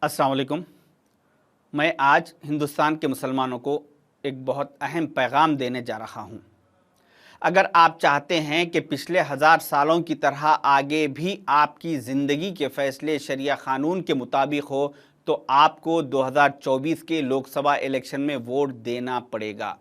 अस्सलाम वालेकुम। मैं आज हिंदुस्तान के मुसलमानों को एक बहुत अहम पैगाम देने जा रहा हूँ। अगर आप चाहते हैं कि पिछले 1000 सालों की तरह आगे भी आपकी ज़िंदगी के फ़ैसले शरिया क़ानून के मुताबिक हो, तो आपको 2024 के लोकसभा इलेक्शन में वोट देना पड़ेगा।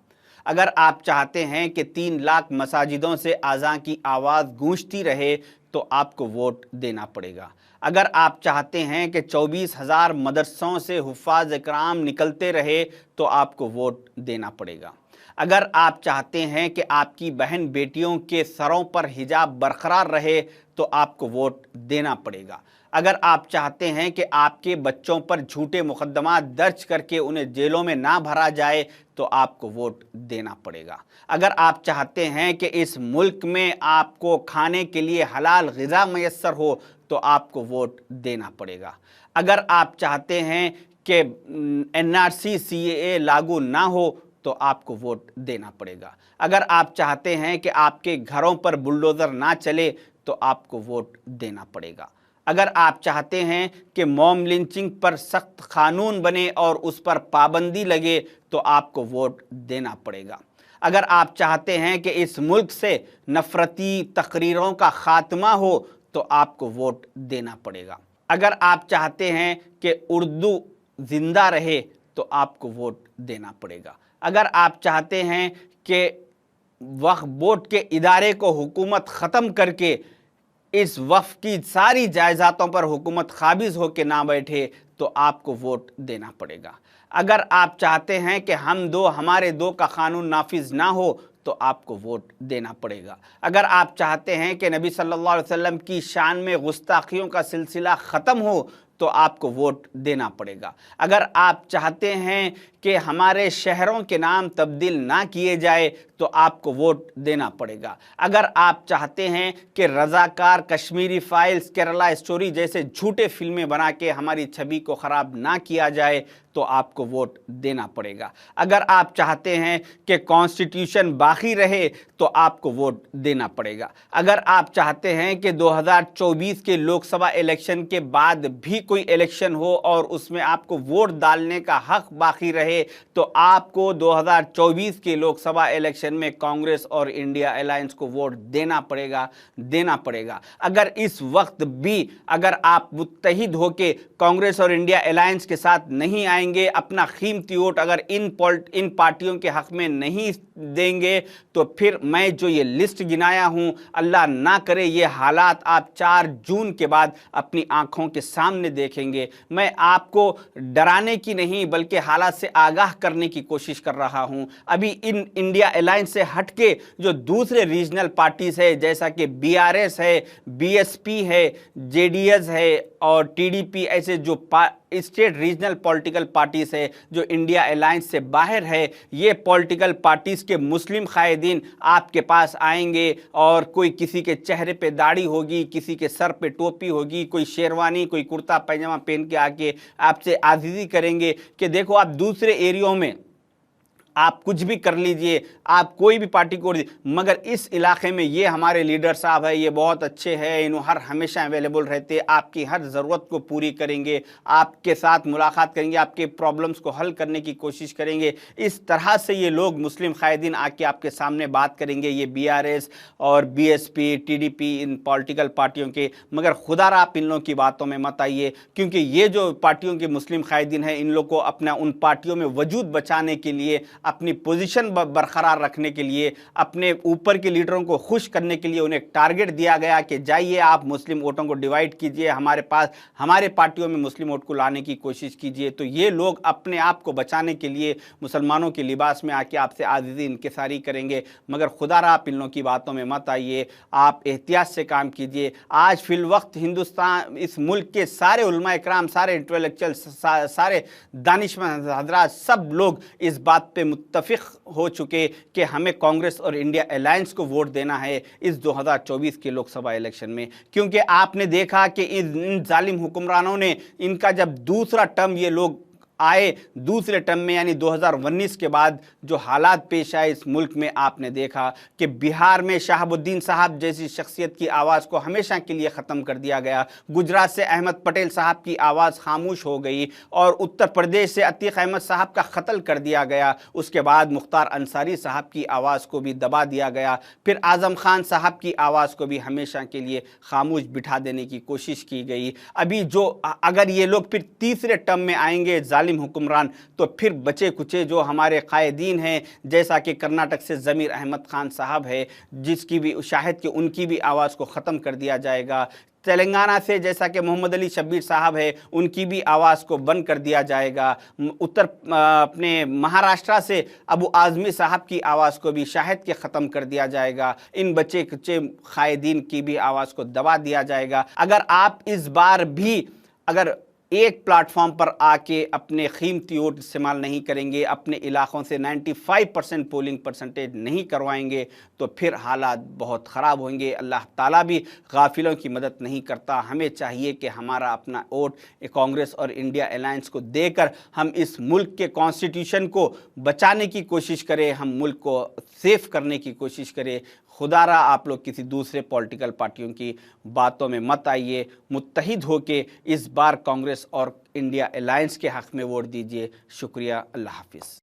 अगर आप चाहते हैं कि 3 लाख मसाजिदों से अज़ान की आवाज़ गूंजती रहे, तो आपको वोट देना पड़ेगा। अगर आप चाहते हैं कि 24,000 मदरसों से हुफ़ाज़ इकराम निकलते रहे, तो आपको वोट देना पड़ेगा। अगर आप चाहते हैं कि आपकी बहन बेटियों के सरों पर हिजाब बरकरार रहे, तो आपको वोट देना पड़ेगा। अगर आप चाहते हैं कि आपके बच्चों पर झूठे मुकदमा दर्ज करके उन्हें जेलों में ना भरा जाए, तो आपको वोट देना पड़ेगा। अगर आप चाहते हैं कि इस मुल्क में आपको खाने के लिए हलाल ग़िज़ा मैसर हो, तो आपको वोट देना पड़ेगा। अगर आप चाहते हैं कि NRC CAA लागू ना हो, तो आपको वोट देना पड़ेगा। अगर आप चाहते हैं कि आपके घरों पर बुलडोज़र ना चले, तो आपको वोट देना पड़ेगा। अगर आप चाहते हैं कि मॉब लिंचिंग पर सख्त कानून बने और उस पर पाबंदी लगे, तो आपको वोट देना पड़ेगा। अगर आप चाहते हैं कि इस मुल्क से नफ़रती तकरीरों का ख़ात्मा हो, तो आपको वोट देना पड़ेगा। अगर आप चाहते हैं कि उर्दू ज़िंदा रहे, तो आपको वोट देना पड़ेगा। अगर आप चाहते हैं कि वक्फ बोर्ड के इदारे को हुकूमत ख़त्म करके इस वक्फ की सारी जायदादों पर हुकूमत काबिज़ हो के ना बैठे, तो आपको वोट देना पड़ेगा। अगर आप चाहते हैं कि हम दो हमारे दो का कानून नाफिज ना हो, तो आपको वोट देना पड़ेगा। अगर आप चाहते हैं कि नबी सल्लल्लाहु अलैहि वसल्लम की शान में गुस्ताखियों का सिलसिला ख़त्म हो, तो आपको वोट देना पड़ेगा। अगर आप चाहते हैं कि हमारे शहरों के नाम तब्दील ना किए जाए, तो आपको वोट देना पड़ेगा। अगर आप चाहते हैं कि रज़ाकार, कश्मीरी फाइल्स, केरला स्टोरी जैसे झूठे फिल्में बना के हमारी छवि को ख़राब ना किया जाए, तो आपको वोट देना पड़ेगा। अगर आप चाहते हैं कि कॉन्स्टिट्यूशन बाकी रहे, तो आपको वोट देना पड़ेगा। अगर आप चाहते हैं कि 2024 के लोकसभा इलेक्शन के बाद भी कोई इलेक्शन हो और उसमें आपको वोट डालने का हक बाकी रहे, तो आपको 2024 के लोकसभा इलेक्शन में कांग्रेस और इंडिया अलायंस को वोट देना पड़ेगा। अगर इस वक्त भी अगर आप मुत्तहिद होके कांग्रेस और इंडिया अलायंस के साथ नहीं आएंगे, अपना कीमती वोट अगर इन पार्टियों के हक में नहीं देंगे, तो फिर मैं जो ये लिस्ट गिनाया हूं, अल्लाह ना करे ये हालात आप 4 जून के बाद अपनी आंखों के सामने देखेंगे। मैं आपको डराने की नहीं बल्कि हालात से आगाह करने की कोशिश कर रहा हूं। अभी इन इंडिया अलायंस से हटके जो दूसरे रीजनल पार्टीज है, जैसा कि BRS है, BSP है, JDS है और TDP, ऐसे जो स्टेट रीजनल पॉलिटिकल पार्टीज है जो इंडिया अलायंस से बाहर है, ये पॉलिटिकल पार्टीज के मुस्लिम कायदीन आपके पास आएंगे और कोई किसी के चेहरे पे दाढ़ी होगी, किसी के सर पे टोपी होगी, कोई शेरवानी, कोई कुर्ता पैजामा पहन के आके आपसे आज़ीज़ी करेंगे कि देखो आप दूसरे एरियो में आप कुछ भी कर लीजिए, आप कोई भी पार्टी को, मगर इस इलाके में ये हमारे लीडर साहब है, ये बहुत अच्छे हैं, इन्हों हमेशा अवेलेबल रहते, आपकी हर ज़रूरत को पूरी करेंगे, आपके साथ मुलाकात करेंगे, आपके प्रॉब्लम्स को हल करने की कोशिश करेंगे। इस तरह से ये लोग मुस्लिम कायदीन आके आपके सामने बात करेंगे, ये BRS और BSP, TDP, इन पॉलिटिकल पार्टियों के। मगर खुदारा आप इन लोगों की बातों में मत आइए, क्योंकि ये जो पार्टियों के मुस्लिम कायदीन हैं, इन लोग को अपना उन पार्टियों में वजूद बचाने के लिए, अपनी पोजीशन बरकरार रखने के लिए, अपने ऊपर के लीडरों को खुश करने के लिए उन्हें टारगेट दिया गया कि जाइए आप मुस्लिम वोटों को डिवाइड कीजिए, हमारे पार्टियों में मुस्लिम वोट को लाने की कोशिश कीजिए। तो ये लोग अपने आप को बचाने के लिए मुसलमानों के लिबास में आके आपसे आज़ीज़ी इंकिसारी करेंगे। मगर खुदारा आप इन लोगों की बातों में मत आइए, आप एहतियात से काम कीजिए। आज फिल वक्त हिंदुस्तान, इस मुल्क के सारे उलमा इकराम, सारे इंटेलेक्चुअल, सारे दानिशमंद हजरात, सब लोग इस बात पे मुत्तफिक हो चुके कि हमें कांग्रेस और इंडिया अलायंस को वोट देना है इस 2024 के लोकसभा इलेक्शन में। क्योंकि आपने देखा कि इन जालिम हुक्मरानों ने, इनका जब दूसरा टर्म ये लोग آئے دوسرے ٹرم میں یعنی 2019 کے بعد جو حالات پیش آئے اس ملک میں، آپ نے دیکھا کہ بہار میں شہاب الدین صاحب جیسی شخصیت کی آواز کو ہمیشہ کے لیے ختم کر دیا گیا، گجرات سے احمد پٹیل صاحب کی آواز خاموش ہو گئی، اور اتر پردیش سے عتیق احمد صاحب کا قتل کر دیا گیا۔ اس کے بعد مختار انصاری صاحب کی آواز کو بھی دبا دیا گیا، پھر اعظم خان صاحب کی آواز کو بھی ہمیشہ کے لیے خاموش بٹھا دینے کی کوشش کی گئی۔ ابھی جو اگر یہ لوگ پھر تیسرے ٹرم میں آئیں گے ظالم حکمران، تو پھر بچے کچے جو ہمارے قائدین ہیں، جیسا کہ کرناٹک سے ضمیر احمد خان صاحب ہے، جس کی بھی شاہد کہ ان کی بھی آواز کو ختم کر دیا جائے گا۔ تلنگانہ سے جیسا کہ محمد علی شبیر صاحب ہے، ان کی بھی آواز کو بند کر دیا جائے گا۔ اپنے مہاراشٹرا سے ابو اعظمی صاحب کی آواز کو بھی شاہد کے ختم کر دیا جائے گا۔ ان بچے کچے قائدین کی بھی آواز کو دبا دیا جائے گا۔ اگر آپ اس بار بھی اگر ایک پلیٹ فارم پر آ کے اپنے قیمتی ووٹ استعمال نہیں کریں گے، اپنے علاقوں سے 95% پولنگ پرسنٹیج نہیں کروائیں گے، تو پھر حالات بہت خراب ہوں گے۔ اللہ تعالیٰ بھی غافلوں کی مدد نہیں کرتا۔ ہمیں چاہیے کہ ہمارا اپنا ووٹ کانگریس اور انڈیا الائنس کو دے کر ہم اس ملک کے کانسٹیٹیوشن کو بچانے کی کوشش کریں، ہم ملک کو سیف کرنے کی کوشش کریں۔ خدا را آپ لوگ کسی دوسرے پولیٹیکل پارٹیوں کی باتوں میں مت آئیے، متحد ہو کے اس بار کانگریس اور انڈیا الائنس کے حق میں ووٹ دیجیے۔ شکریہ، اللہ حافظ۔